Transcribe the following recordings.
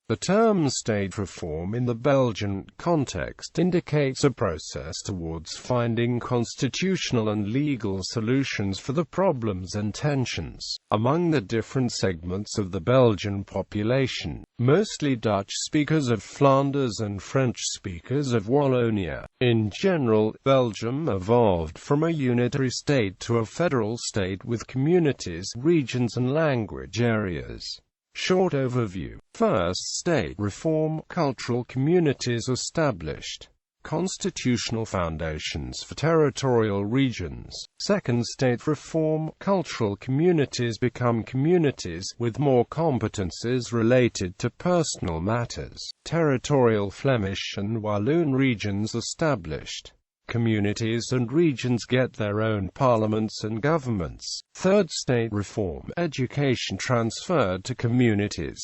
The term state reform in the Belgian context indicates a process towards finding constitutional and legal solutions for the problems and tensions among the different segments of the Belgian population, mostly Dutch speakers of Flanders and French speakers of Wallonia. In general, Belgium evolved from a unitary state to a federal state with communities, regions and language areas. Short overview. First, state reform. Cultural communities established. Constitutional foundations for territorial regions. Second, state reform. Cultural communities become communities with more competences related to personal matters. Territorial Flemish and Walloon regions established. Communities and regions get their own parliaments and governments. Third, state reform. Education transferred to communities.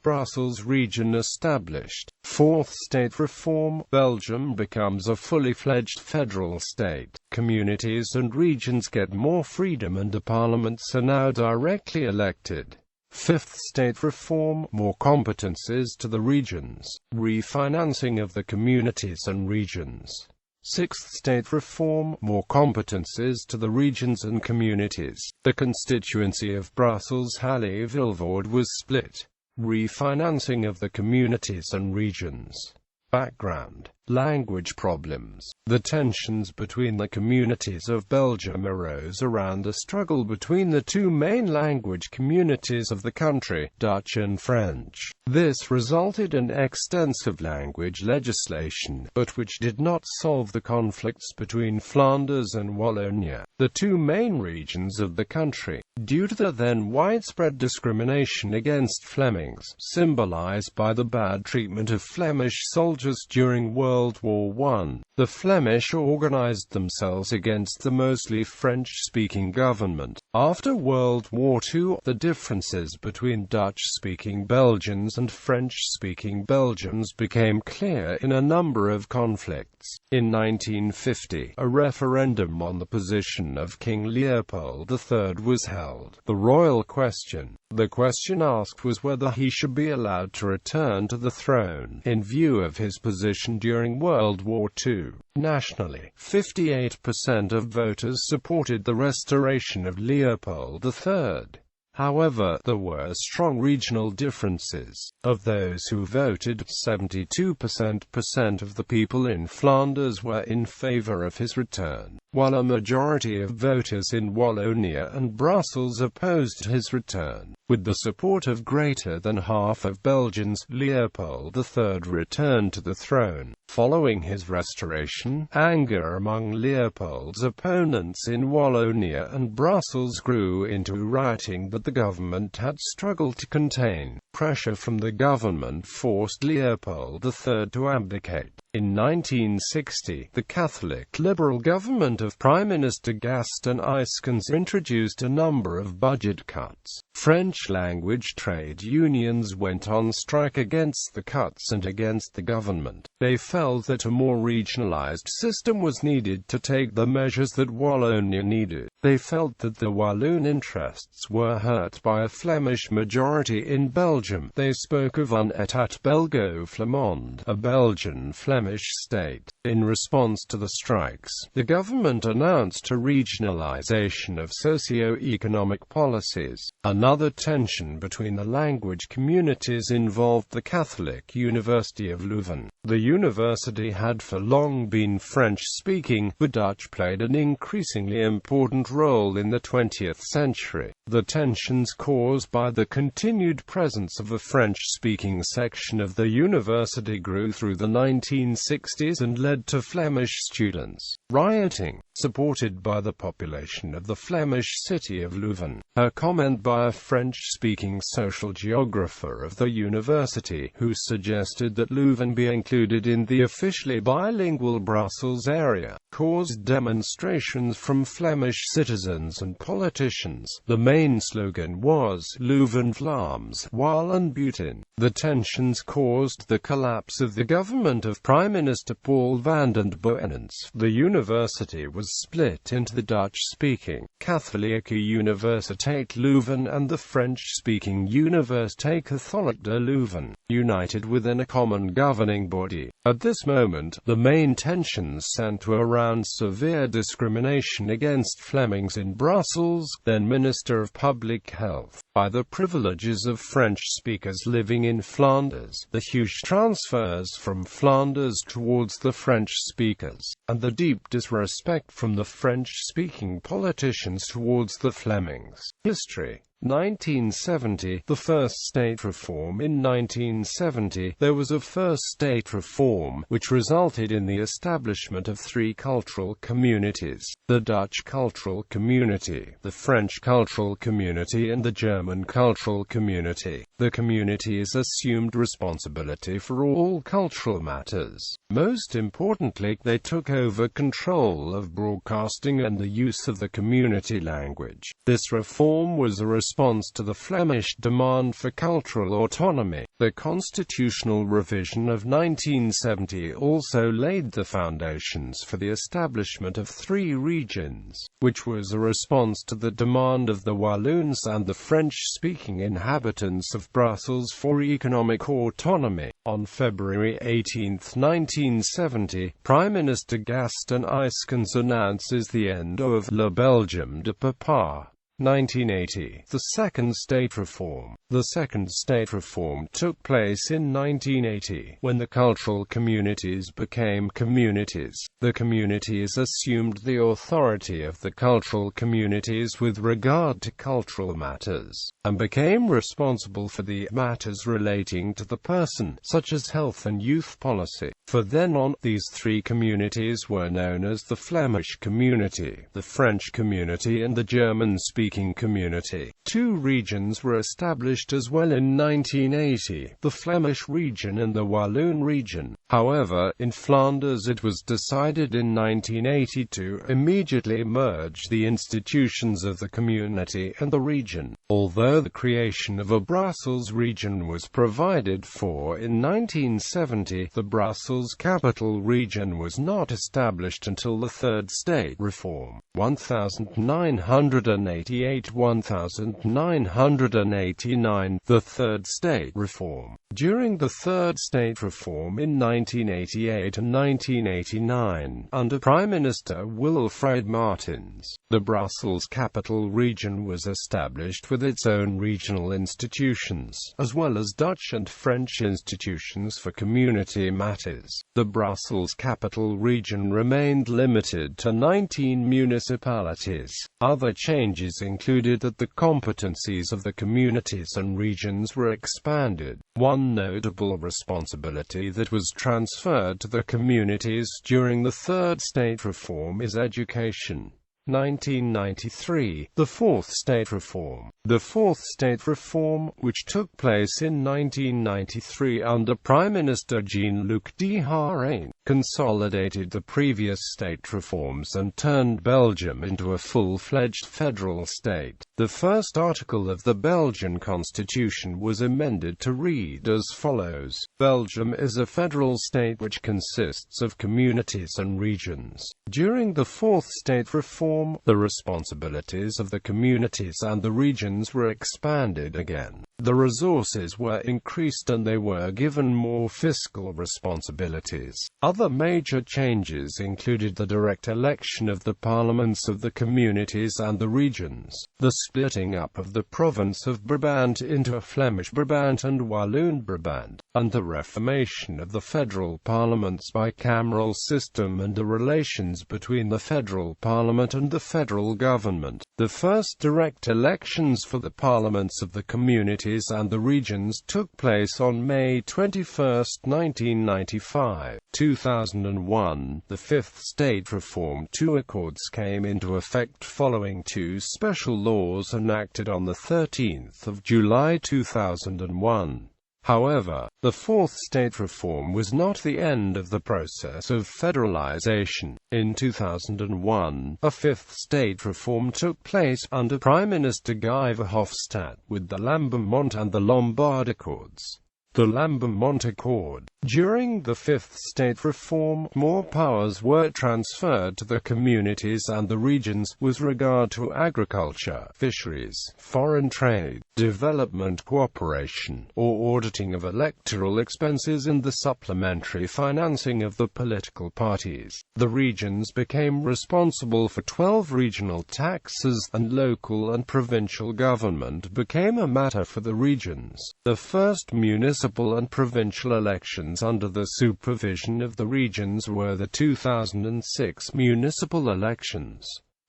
Brussels region established. Fourth, state reform. Belgium becomes a fully fledged federal state. Communities and regions get more freedom and the parliaments are now directly elected. Fifth, state reform. More competences to the regions. Refinancing of the communities and regions. Sixth, state reform. More competences to the regions and communities. The constituency of Brussels-Halle-Vilvoorde was split. Refinancing of the communities and regions. Background. Language problems. The tensions between the communities of Belgium arose around a struggle between the two main language communities of the country, Dutch and French. This resulted in extensive language legislation, but which did not solve the conflicts between Flanders and Wallonia, the two main regions of the country. Due to the then widespread discrimination against Flemings, symbolized by the bad treatment of Flemish soldiers during World War I, the Flemish organized themselves against the mostly French-speaking government. After World War II, the differences between Dutch-speaking Belgians and French-speaking Belgians became clear in a number of conflicts. In 1950, a referendum on the position of King Leopold III was held. The royal question. The question asked was whether he should be allowed to return to the throne, in view of his position during World War II. Nationally, 58% of voters supported the restoration of Leopold III. However, there were strong regional differences. Of those who voted, 72% of the people in Flanders were in favor of his return, while a majority of voters in Wallonia and Brussels opposed his return. With the support of greater than half of Belgians, Leopold III returned to the throne. Following his restoration, anger among Leopold's opponents in Wallonia and Brussels grew into rioting that the government had struggled to contain. Pressure from the government forced Leopold III to abdicate. In 1960, the Catholic Liberal government of Prime Minister Gaston Yscans introduced a number of budget cuts. French-language trade unions went on strike against the cuts and against the government. They felt that a more regionalized system was needed to take the measures that Wallonia needed. They felt that the Walloon interests were hurt by a Flemish majority in Belgium. They spoke of un état belgo-flamand, a Belgian Flemish state. In response to the strikes, the government announced a regionalization of socio-economic policies. Another tension between the language communities involved the Catholic University of Leuven. The university had for long been French-speaking, but Dutch played an increasingly important role in the 20th century. The tensions caused by the continued presence of a French-speaking section of the university grew through the 1960s and led to Flemish students rioting, supported by the population of the Flemish city of Leuven. A comment by a French-speaking social geographer of the university, who suggested that Leuven be included in the the officially bilingual Brussels area, caused demonstrations from Flemish citizens and politicians. The main slogan was "Leuven Vlaams, Walen Buiten." The tensions caused the collapse of the government of Prime Minister Paul van den Boenens. The university was split into the Dutch-speaking Katholieke Universiteit Leuven and the French-speaking Universiteit Catholique de Leuven, united within a common governing body. At this moment, the main tensions centre around severe discrimination against Flemings in Brussels, then Minister of Public Health, by the privileges of French speakers living in Flanders, the huge transfers from Flanders towards the French speakers, and the deep disrespect from the French-speaking politicians towards the Flemings. History. 1970, the first state reform. In 1970, there was a first state reform, which resulted in the establishment of three cultural communities: the Dutch cultural community, the French cultural community and the German cultural community. The communities assumed responsibility for all cultural matters. Most importantly, they took over control of broadcasting and the use of the community language. This reform was a response to the Flemish demand for cultural autonomy. The constitutional revision of 1970 also laid the foundations for the establishment of three regions, which was a response to the demand of the Walloons and the French-speaking inhabitants of Brussels for economic autonomy. On February 18, 1970, Prime Minister Gaston Ijskens announces the end of Le Belgium de Papa. 1980. The Second State Reform. The Second State Reform took place in 1980, when the cultural communities became communities. The communities assumed the authority of the cultural communities with regard to cultural matters, and became responsible for the matters relating to the person, such as health and youth policy. From then on, these three communities were known as the Flemish community, the French community and the German-speaking community. Two regions were established as well in 1980, the Flemish region and the Walloon region. However, in Flanders it was decided in 1980 to immediately merge the institutions of the community and the region. Although the creation of a Brussels region was provided for in 1970, the Brussels capital region was not established until the Third State Reform. 1988–1989. The Third State Reform. During the Third State Reform in 1988 and 1989, under Prime Minister Wilfried Martens, the Brussels capital region was established with its own regional institutions, as well as Dutch and French institutions for community matters. The Brussels capital region remained limited to 19 municipalities. Other changes included that the competencies of the communities and regions were expanded. One notable responsibility that was transferred to the communities during the Third State Reform is education. 1993. The Fourth State Reform. The Fourth State Reform, which took place in 1993 under Prime Minister Jean-Luc Dehaene, consolidated the previous state reforms and turned Belgium into a full-fledged federal state. The first article of the Belgian constitution was amended to read as follows: Belgium is a federal state which consists of communities and regions. During the Fourth State Reform, the responsibilities of the communities and the regions were expanded again. The resources were increased and they were given more fiscal responsibilities. Other major changes included the direct election of the parliaments of the communities and the regions, the splitting up of the province of Brabant into a Flemish Brabant and Walloon Brabant, and the reformation of the federal parliament's bicameral system and the relations between the federal parliament and the federal government. The first direct elections for the parliaments of the communities and the regions took place on May 21, 1995. 2001, the Fifth State Reform. Two accords came into effect following two special laws enacted on the 13th of July 2001. However, the fourth state reform was not the end of the process of federalization. In 2001, a fifth state reform took place under Prime Minister Guy Verhofstadt with the Lambamont and the Lombard Accords. The Lambamont Accord. During the fifth state reform, more powers were transferred to the communities and the regions, with regard to agriculture, fisheries, foreign trade, development cooperation, or auditing of electoral expenses and the supplementary financing of the political parties. The regions became responsible for 12 regional taxes, and local and provincial government became a matter for the regions. The first municipal and provincial elections under the supervision of the regions were the 2006 municipal elections.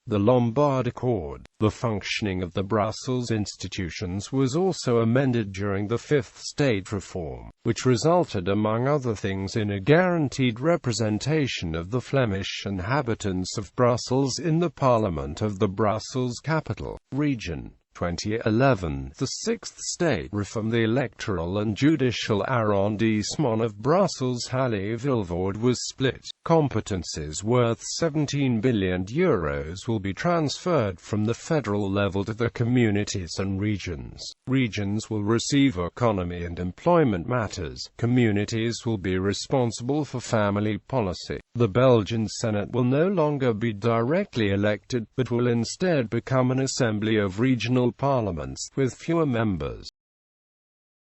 The Lombard Accord. The functioning of the Brussels institutions was also amended during the fifth state reform, which resulted among other things in a guaranteed representation of the Flemish inhabitants of Brussels in the Parliament of the Brussels capital region. 2011, the sixth state reform, the electoral and judicial arrondissement of Brussels-Halle-Vilvoorde was split. Competences worth €17 billion will be transferred from the federal level to the communities and regions. Regions will receive economy and employment matters. Communities will be responsible for family policy. The Belgian Senate will no longer be directly elected, but will instead become an assembly of regional parliaments, with fewer members.